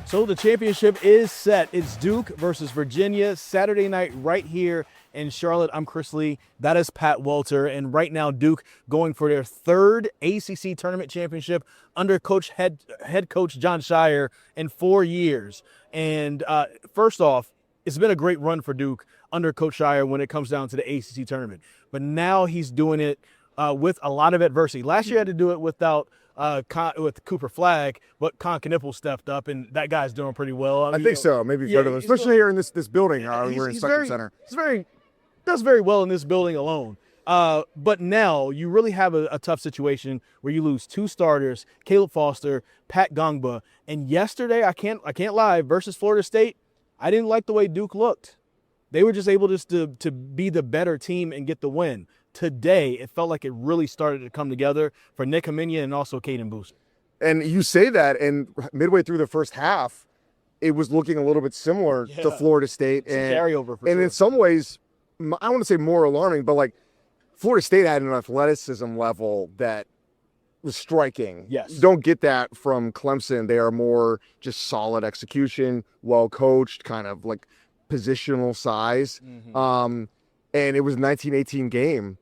So the championship is set. It's Duke versus Virginia, Saturday night right here in Charlotte. I'm Chris Lee. That is Pat Walter. And right now, Duke going for their third ACC tournament championship under head coach Jon Scheyer in 4 years. And first off, it's been a great run for Duke under Coach Scheyer when it comes down to the ACC tournament. But now he's doing it with a lot of adversity. Last year, he had to do it without with Cooper Flagg, but Con Knippel stepped up, and that guy's doing pretty well. I think so. Maybe better than, especially here in this building. We're in Spectrum Center. Does very well in this building alone. But now you really have a tough situation where you lose two starters, Caleb Foster, Pat Gongba, and yesterday I can't lie, versus Florida State, I didn't like the way Duke looked. They were just able to be the better team and get the win. Today, it felt like it really started to come together for Nick Amenia and also Caden Boozer. And you say that, and midway through the first half, it was looking a little bit similar to Florida State. It's a carryover for sure. In some ways, I don't want to say more alarming, but like Florida State had an athleticism level that was striking. Yes. You don't get that from Clemson. They are more just solid execution, well coached, kind of like positional size. Mm-hmm. And it was a 19-18 game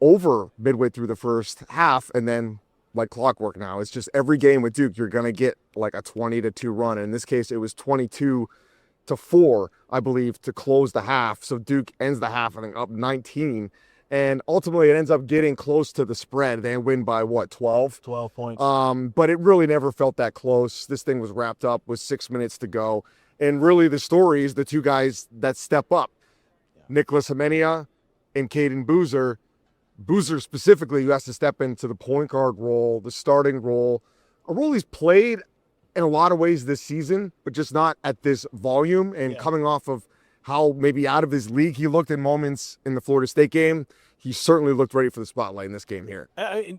over midway through the first half, and then like clockwork now. It's just every game with Duke, you're going to get like a 20-2 run. And in this case, it was 22-4, I believe, to close the half. So Duke ends the half, I think, up 19. And ultimately, it ends up getting close to the spread. They win by, what, 12? 12 points. But it really never felt that close. This thing was wrapped up with 6 minutes to go. And really the story is the two guys that step up. Nicholas Amenia and Caden Boozer. Boozer specifically, who has to step into the point guard role, the starting role, a role he's played in a lot of ways this season, but just not at this volume. And coming off of how maybe out of his league he looked in moments in the Florida State game, he certainly looked ready for the spotlight in this game here.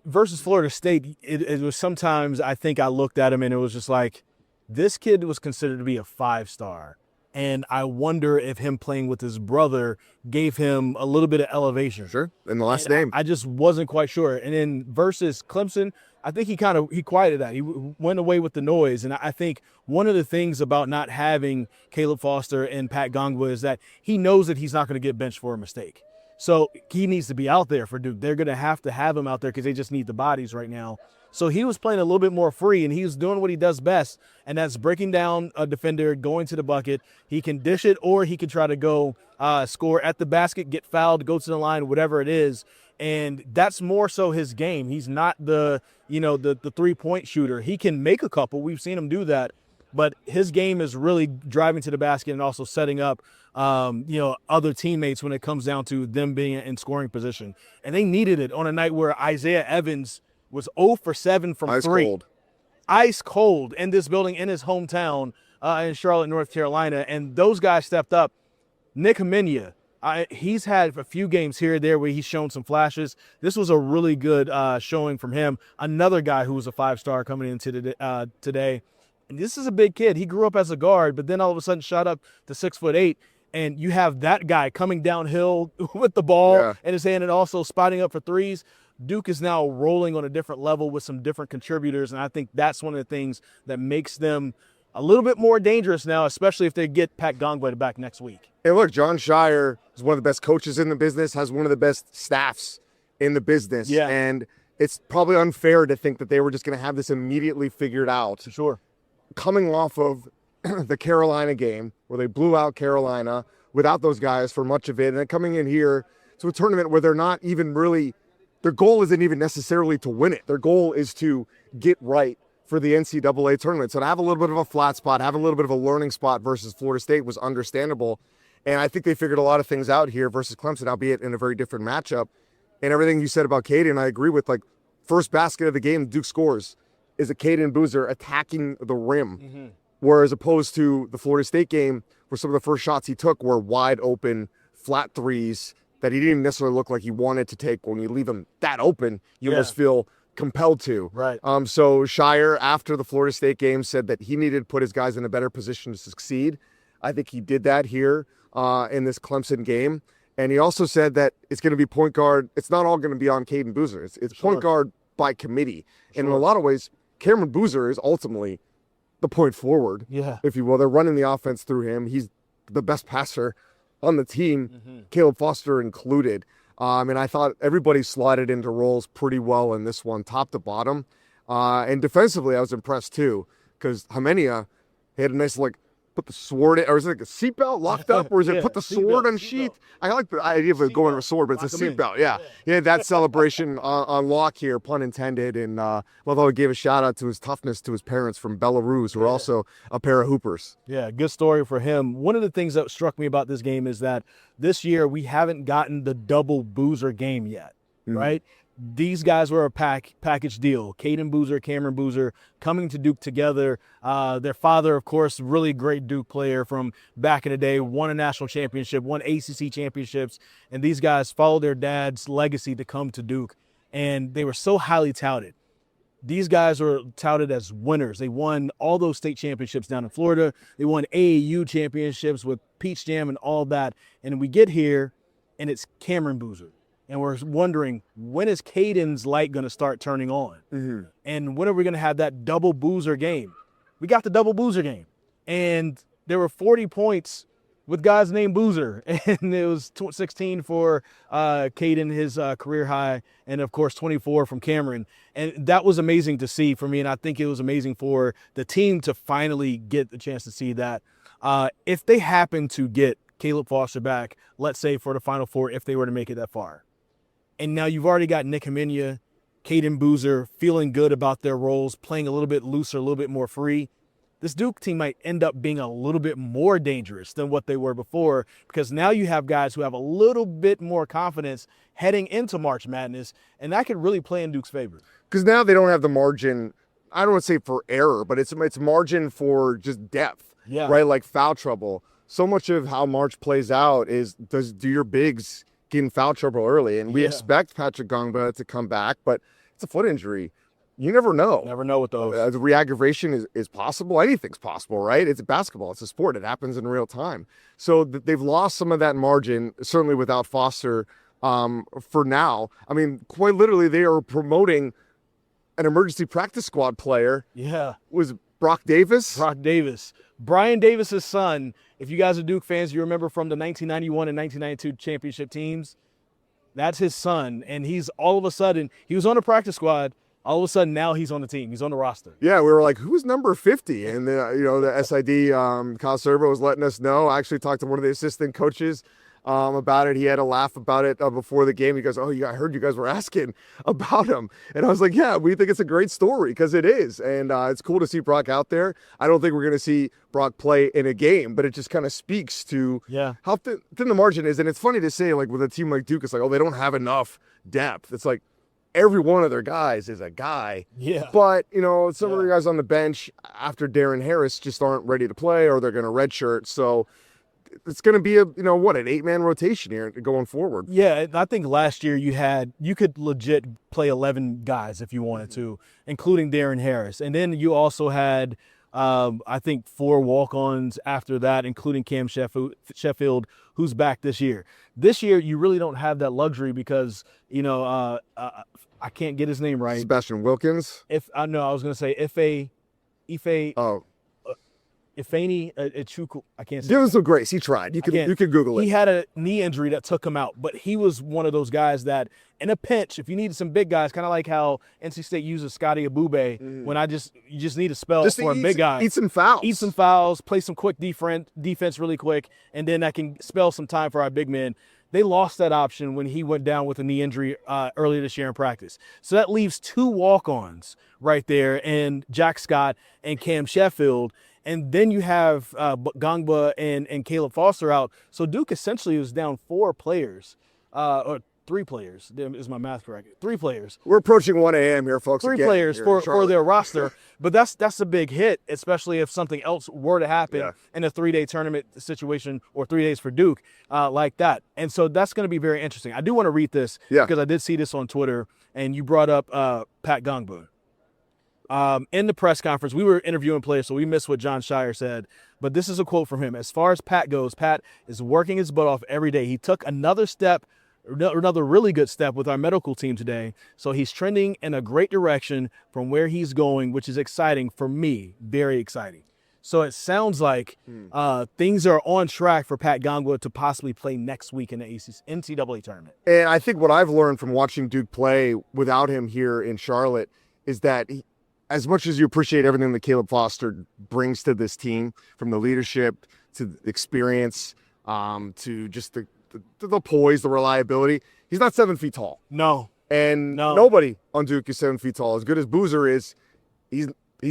Versus Florida State, it was sometimes I think I looked at him and it was just like, this kid was considered to be a 5-star. And I wonder if him playing with his brother gave him a little bit of elevation. Sure, in the last name. I just wasn't quite sure. And then versus Clemson, I think he quieted that. He went away with the noise. And I think one of the things about not having Caleb Foster and Pat Gongba is that he knows that he's not going to get benched for a mistake. So he needs to be out there for Duke. They're going to have him out there because they just need the bodies right now. So he was playing a little bit more free, and he was doing what he does best, and that's breaking down a defender, going to the bucket. He can dish it, or he can try to go score at the basket, get fouled, go to the line, whatever it is. And that's more so his game. He's not the three-point shooter. He can make a couple. We've seen him do that. But his game is really driving to the basket and also setting up, other teammates when it comes down to them being in scoring position. And they needed it on a night where Isaiah Evans was 0 for 7 from 3. Ice cold in this building in his hometown in Charlotte, North Carolina. And those guys stepped up. Nick Amenia, he's had a few games here and there where he's shown some flashes. This was a really good showing from him. Another guy who was a 5-star coming into today. And this is a big kid. He grew up as a guard, but then all of a sudden shot up to 6'8". And you have that guy coming downhill with the ball in his hand and also spotting up for threes. Duke is now rolling on a different level with some different contributors, and I think that's one of the things that makes them a little bit more dangerous now, especially if they get Pat Gongba back next week. Hey, look, Jon Scheyer is one of the best coaches in the business, has one of the best staffs in the business, and it's probably unfair to think that they were just going to have this immediately figured out. Sure. Coming off of the Carolina game where they blew out Carolina without those guys for much of it, and then coming in here to a tournament where they're not even really – their goal isn't even necessarily to win it. Their goal is to get right for the NCAA tournament. So to have a little bit of a flat spot, have a little bit of a learning spot versus Florida State was understandable. And I think they figured a lot of things out here versus Clemson, albeit in a very different matchup. And everything you said about Caden, I agree with. Like, first basket of the game Duke scores is a Caden Boozer attacking the rim. Whereas opposed to the Florida State game, where some of the first shots he took were wide open, flat threes, that he didn't even necessarily look like he wanted to take. When you leave him that open, you almost feel compelled to. Right. So Scheyer, after the Florida State game, said that he needed to put his guys in a better position to succeed. I think he did that here in this Clemson game. And he also said that it's going to be point guard. It's not all going to be on Caden Boozer. It's point guard by committee. And in a lot of ways, Cameron Boozer is ultimately the point forward, Yeah. if you will. They're running the offense through him. He's the best passer on the team, Caleb Foster included. And I thought everybody slotted into roles pretty well in this one, top to bottom. And defensively, I was impressed too, because Hamenia had a nice, like, put the sword in, or is it like a seatbelt locked up, or is it Yeah, put the seat sword belt, on seat sheath? belt. I like the idea of it going to a sword, but it's a Lock 'em in. seatbelt. Yeah. Yeah, that celebration on lock here, pun intended. And although he gave a shout out to his toughness to his parents from Belarus, who are also a pair of hoopers. Yeah, good story for him. One of the things that struck me about this game is that this year we haven't gotten the double Boozer game yet, right? These guys were a package deal. Caden Boozer, Cameron Boozer coming to Duke together. Their father, of course, really great Duke player from back in the day, won a national championship, won ACC championships, and these guys followed their dad's legacy to come to Duke, and they were so highly touted. These guys were touted as winners. They won all those state championships down in Florida. They won AAU championships with Peach Jam and all that. And we get here, and it's Cameron Boozer. And we're wondering, when is Caden's light going to start turning on? And when are we going to have that double Boozer game? We got the double Boozer game. And there were 40 points with guys named Boozer. And it was 16 for Caden, his career high, and, of course, 24 from Cameron. And that was amazing to see for me, and I think it was amazing for the team to finally get the chance to see that. If they happen to get Caleb Foster back, let's say for the Final Four, if they were to make it that far, and now you've already got Nick Hamenia, Caden Boozer feeling good about their roles, playing a little bit looser, a little bit more free. This Duke team might end up being a little bit more dangerous than what they were before, because now you have guys who have a little bit more confidence heading into March Madness, and that could really play in Duke's favor. Because now they don't have the margin, I don't want to say for error, but it's margin for just depth, right? Like foul trouble. So much of how March plays out is do your bigs get in foul trouble early? And we expect Patrick Gongba to come back, but it's a foot injury. You never know. Never know with those. The re-aggravation is possible. Anything's possible, right? It's basketball. It's a sport. It happens in real time. So they've lost some of that margin, certainly without Foster for now. I mean, quite literally, they are promoting an emergency practice squad player. Yeah. Was Brock Davis? Brock Davis. Brian Davis's son. If you guys are Duke fans, you remember from the 1991 and 1992 championship teams. That's his son. And he's all of a sudden, he was on the practice squad. All of a sudden, now he's on the team. He's on the roster. Yeah, we were like, who's number 50? And, the SID, Kyle Servo was letting us know. I actually talked to one of the assistant coaches about it. He had a laugh about it before the game. He goes, I heard you guys were asking about him. And I was like, yeah, we think it's a great story, because it is. And it's cool to see Brock out there. I don't think we're going to see Brock play in a game, but it just kind of speaks to how thin the margin is. And it's funny to say, like, with a team like Duke, it's like, they don't have enough depth. It's like, every one of their guys is a guy. Yeah. But, some of the guys on the bench after Darren Harris just aren't ready to play, or they're going to redshirt. So it's going to be an 8-man rotation here going forward. Yeah, I think last year you could legit play 11 guys if you wanted to, including Darren Harris. And then you also had, I think, 4 walk-ons after that, including Cam Sheffield, who's back this year. This year, you really don't have that luxury because, I can't get his name right. Sebastian Wilkins. I was going to say Ifeanyi Ichuku. I can't say. Give him some grace. He tried. You can Google it. He had a knee injury that took him out, but he was one of those guys that, in a pinch, if you needed some big guys, kind of like how NC State uses Scotty Abube, when you just need a spell for a big guy. Eat some fouls. Play some quick defense really quick, and then that can spell some time for our big men. They lost that option when he went down with a knee injury earlier this year in practice. So that leaves 2 walk-ons right there, and Jack Scott and Cam Sheffield. And then you have Gongba and Caleb Foster out. So Duke essentially was down 4 players, or 3 players. Is my math correct? 3 players. We're approaching 1 a.m. here, folks. 3 players for their roster. But that's a big hit, especially if something else were to happen in a 3-day tournament situation, or 3 days for Duke like that. And so that's going to be very interesting. I do want to read this because I did see this on Twitter, and you brought up Pat Gongba. In the press conference, we were interviewing players, so we missed what John Shire said. But this is a quote from him. As far as Pat goes, Pat is working his butt off every day. He took another step another really good step with our medical team today. So he's trending in a great direction from where he's going, which is exciting for me, very exciting. So it sounds like things are on track for Pat Gongwa to possibly play next week in the NCAA tournament. And I think what I've learned from watching Duke play without him here in Charlotte is that as much as you appreciate everything that Caleb Foster brings to this team, from the leadership to the experience to just the poise, the reliability, he's not 7 feet tall. No. And nobody on Duke is 7 feet tall. As good as Boozer is, he's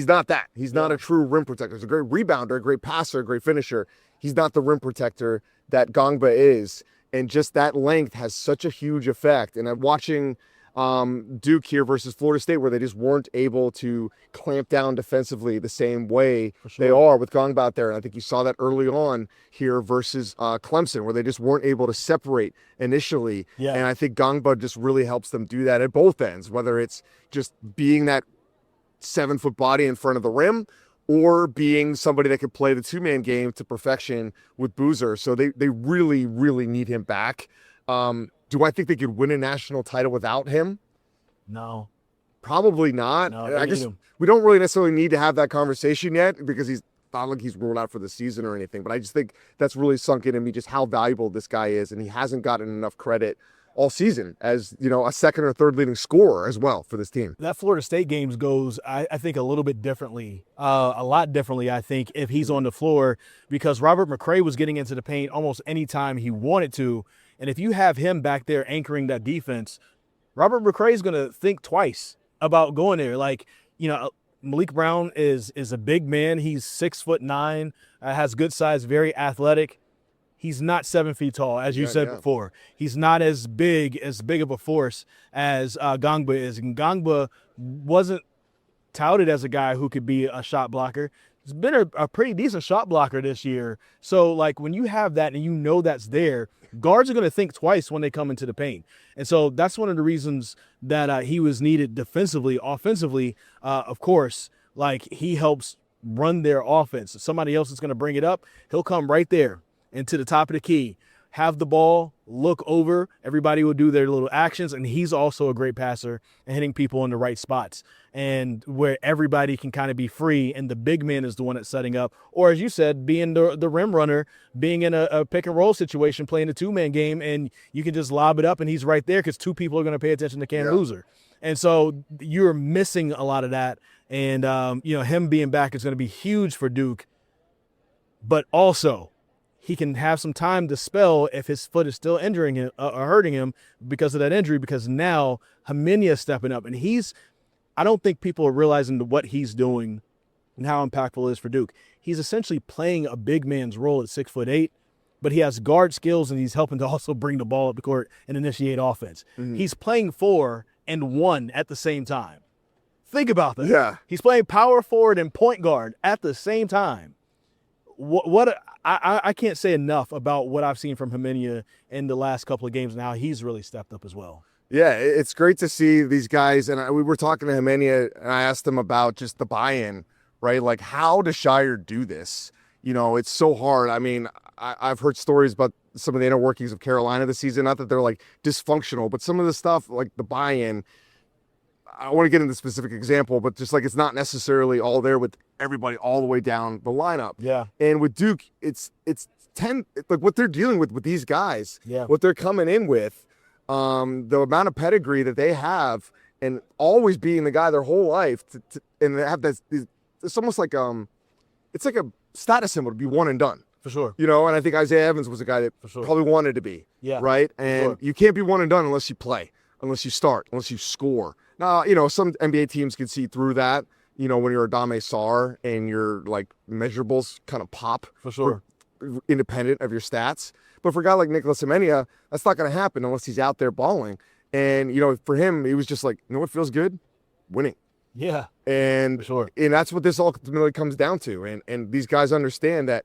not that. He's not a true rim protector. He's a great rebounder, a great passer, a great finisher. He's not the rim protector that Gongwa is. And just that length has such a huge effect. And I'm watching Duke here versus Florida State, where they just weren't able to clamp down defensively the same way they are with Gongwa out there. And I think you saw that early on here versus Clemson, where they just weren't able to separate initially. Yeah. And I think Gongwa just really helps them do that at both ends, whether it's just being that 7-foot body in front of the rim or being somebody that could play the two-man game to perfection with Boozer. So they really, really need him back. Do I think they could win a national title without him? No. Probably not. No, I guess we don't really necessarily need to have that conversation yet, because he's not like he's ruled out for the season or anything. But I just think that's really sunk into me just how valuable this guy is, and he hasn't gotten enough credit all season as, a second or third leading scorer as well for this team. That Florida State games goes, I think, a little bit differently, a lot differently, I think, if he's on the floor, because Robert McCray was getting into the paint almost any time he wanted to. And if you have him back there anchoring that defense, Robert McCray is going to think twice about going there. Like, Malik Brown is a big man. He's 6'9", has good size, very athletic. He's not 7 feet tall, as you said before. He's not as big of a force as Gongwa is. And Gongwa wasn't touted as a guy who could be a shot blocker. He's been a pretty decent shot blocker this year. So, like, when you have that and that's there, guards are going to think twice when they come into the paint. And so that's one of the reasons that he was needed defensively. Offensively, of course, like, he helps run their offense. If somebody else is going to bring it up, he'll come right there into the top of the key, have the ball, look over, everybody will do their little actions, and he's also a great passer and hitting people in the right spots, and where everybody can kind of be free, and the big man is the one that's setting up, or as you said, being the rim runner, being in a pick and roll situation, playing a two-man game, and you can just lob it up, and he's right there because two people are going to pay attention to Cam Loser. And so you're missing a lot of that, and him being back is going to be huge for Duke, but also he can have some time to spell if his foot is still injuring him or hurting him because of that injury, because now Hamenia is stepping up. And I don't think people are realizing what he's doing and how impactful it is for Duke. He's essentially playing a big man's role at 6'8", but he has guard skills, and he's helping to also bring the ball up the court and initiate offense. Mm-hmm. He's playing 4 and 1 at the same time. Think about that. Yeah. He's playing power forward and point guard at the same time. I can't say enough about what I've seen from Hamenia in the last couple of games and how he's really stepped up as well. Yeah, it's great to see these guys. And we were talking to Hamenia, and I asked him about just the buy-in, right? Like, how does Shire do this? It's so hard. I mean, I've heard stories about some of the inner workings of Carolina this season. Not that they're, like, dysfunctional, but some of the stuff, like the buy-in, I don't want to get into the specific example, but just like it's not necessarily all there with everybody all the way down the lineup. Yeah. And with Duke, it's like what they're dealing with these guys, what they're coming in with, the amount of pedigree that they have, and always being the guy their whole life, and they have this. It's almost like it's like a status symbol to be one and done. For sure. And I think Isaiah Evans was a guy that probably wanted to be. Yeah. Right. And you can't be one and done unless you play, unless you start, unless you score. Now, some NBA teams can see through that, when you're Adame Sarr and your, like, measurables kind of pop. For sure. Independent of your stats. But for a guy like Nicholas Amenia, that's not going to happen unless he's out there balling. And, for him, he was just like, what feels good? Winning. Yeah. And, for sure. And that's what this ultimately comes down to. And these guys understand that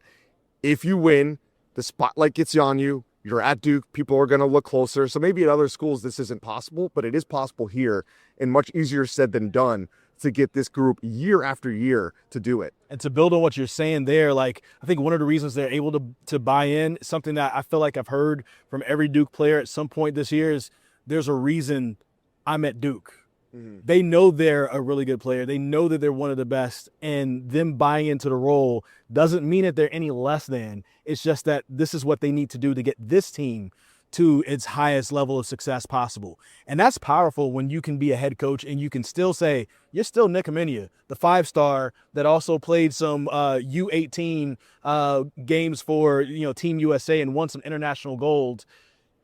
if you win, the spotlight gets on you. You're at Duke, people are going to look closer. So maybe at other schools this isn't possible, but it is possible here, and much easier said than done to get this group year after year to do it. And to build on what you're saying there, like, I think one of the reasons they're able to buy in, something that I feel like I've heard from every Duke player at some point this year, is there's a reason I'm at Duke. They know they're a really good player. They know that they're one of the best, and them buying into the role doesn't mean that they're any less than. It's just that this is what they need to do to get this team to its highest level of success possible. And that's powerful when you can be a head coach and you can still say, you're still Nick Amenia, the 5-star that also played some U18 games for Team USA and won some international gold.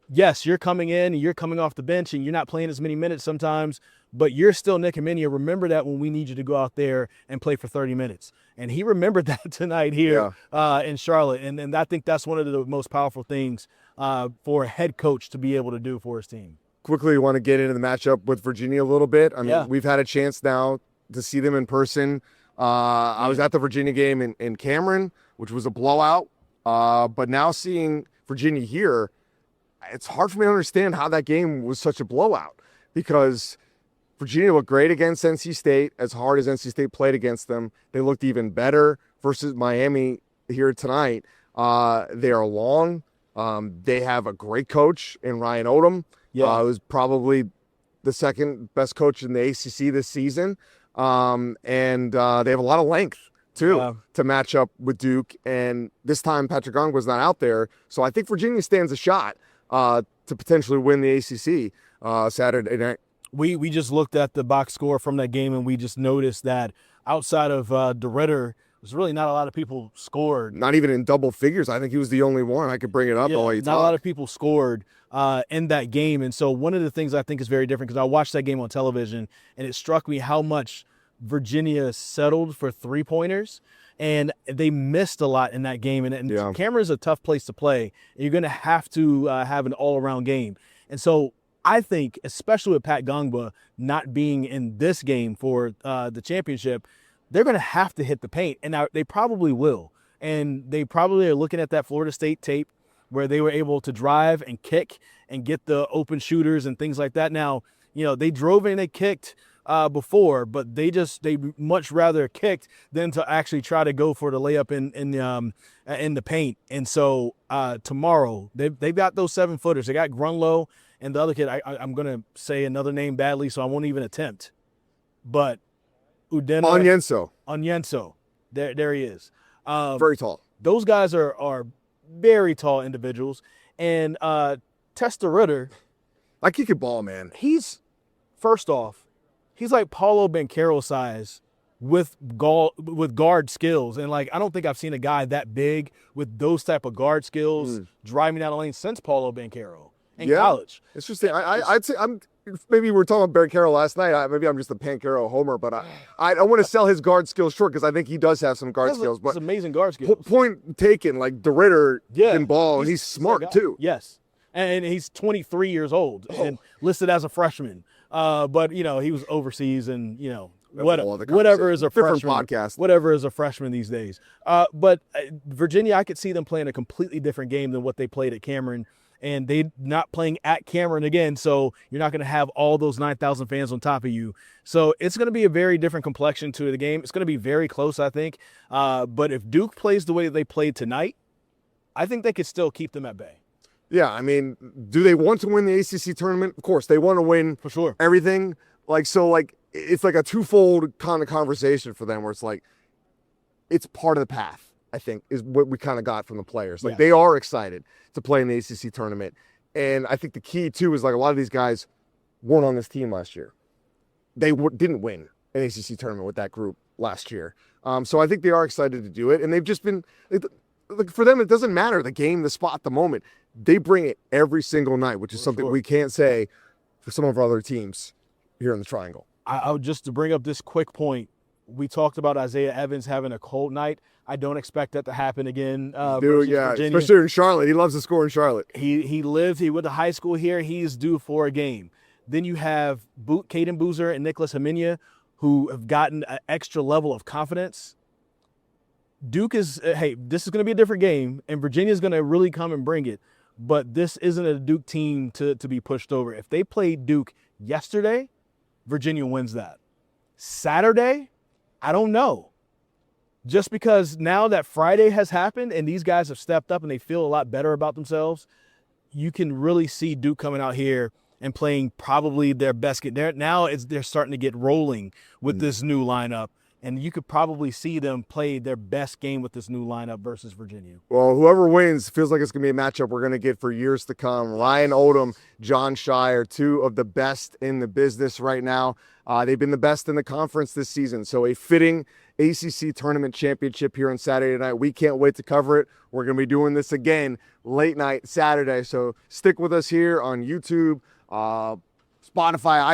Yes, you're coming in and you're coming off the bench and you're not playing as many minutes sometimes, but you're still Nick Amenia. Remember that when we need you to go out there and play for 30 minutes. And he remembered that tonight here in Charlotte. And I think that's one of the most powerful things for a head coach to be able to do for his team. Quickly, you want to get into the matchup with Virginia a little bit. I mean, we've had a chance now to see them in person. I was at the Virginia game in Cameron, which was a blowout. But now seeing Virginia here, it's hard for me to understand how that game was such a blowout, because Virginia looked great against NC State. As hard as NC State played against them, they looked even better versus Miami here tonight. They are long. They have a great coach in Ryan Odom. Who's probably the second best coach in the ACC this season. And they have a lot of length, too, to match up with Duke. And this time, Patrick Ong was not out there. So I think Virginia stands a shot to potentially win the ACC Saturday night. We just looked at the box score from that game, and we just noticed that outside of DeRidder, there's really not a lot of people scored. Not even in double figures. I think he was the only one. I could bring it up while you talk. Not a lot of people scored in that game. And so one of the things I think is very different, because I watched that game on television, and it struck me how much Virginia settled for three-pointers. And they missed a lot in that game. And Cameron is a tough place to play. You're going to have an all-around game. And so I think, especially with Pat Gongba not being in this game for the championship, they're going to have to hit the paint. And now they probably will. And they probably are looking at that Florida State tape where they were able to drive and kick and get the open shooters and things like that. Now, they drove and they kicked before, but they much rather kicked than to actually try to go for the layup in the paint. And so tomorrow they've got those 7-footers. They got Grunlow and the other kid. I'm gonna say another name badly, so I won't even attempt. But Onyenso. There he is. Very tall. Those guys are very tall individuals. And Testa Ritter, like, he could ball, man. He's first off, he's like Paulo Banchero size with guard skills. And, like, I don't think I've seen a guy that big with those type of guard skills driving down the lane since Paulo Banchero in college. It's just, I'd say maybe we were talking about Banchero last night. Maybe I'm just a Banchero homer, but I want to sell his guard skills short, because I think he does have some guard skills. But amazing guard skills. Point taken. Like, DeRidder can ball, and he's smart too. Yes. And he's 23 years old and listed as a freshman. But, he was overseas and, whatever is a freshman. Podcast. Whatever is a freshman these days. But Virginia, I could see them playing a completely different game than what they played at Cameron. And they're not playing at Cameron again, so you're not going to have all those 9,000 fans on top of you. So it's going to be a very different complexion to the game. It's going to be very close, I think. But if Duke plays the way that they played tonight, I think they could still keep them at bay. Yeah, I mean, do they want to win the ACC tournament? Of course, they want to win for sure. Everything. It's like a twofold kind of conversation for them, where it's like, it's part of the path, I think, is what we kind of got from the players. Like, they are excited to play in the ACC tournament. And I think the key, too, is, like, a lot of these guys weren't on this team last year. They didn't win an ACC tournament with that group last year. So I think they are excited to do it. And they've just been, for them, it doesn't matter the game, the spot, the moment. They bring it every single night, which is something we can't say for some of our other teams here in the Triangle. I would just to bring up this quick point, we talked about Isaiah Evans having a cold night. I don't expect that to happen again. Virginia. Especially in Charlotte. He loves to score in Charlotte. He went to high school here. He's due for a game. Then you have Caden Boozer and Nicholas Hamenia, who have gotten an extra level of confidence. Duke is, this is going to be a different game, and Virginia's going to really come and bring it. But this isn't a Duke team to be pushed over. If they played Duke yesterday, Virginia wins that. Saturday, I don't know. Just because now that Friday has happened and these guys have stepped up and they feel a lot better about themselves, you can really see Duke coming out here and playing probably their best game. They're starting to get rolling with this new lineup, and you could probably see them play their best game with this new lineup versus Virginia. Well, whoever wins feels like it's going to be a matchup we're going to get for years to come. Ryan Odom, John Shire, two of the best in the business right now. They've been the best in the conference this season, so a fitting ACC tournament championship here on Saturday night. We can't wait to cover it. We're going to be doing this again late night Saturday, so stick with us here on YouTube, Spotify,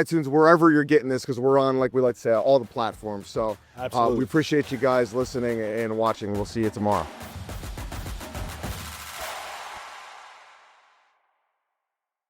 iTunes, wherever you're getting this, because we're on, like we like to say, all the platforms. So we appreciate you guys listening and watching. We'll see you tomorrow.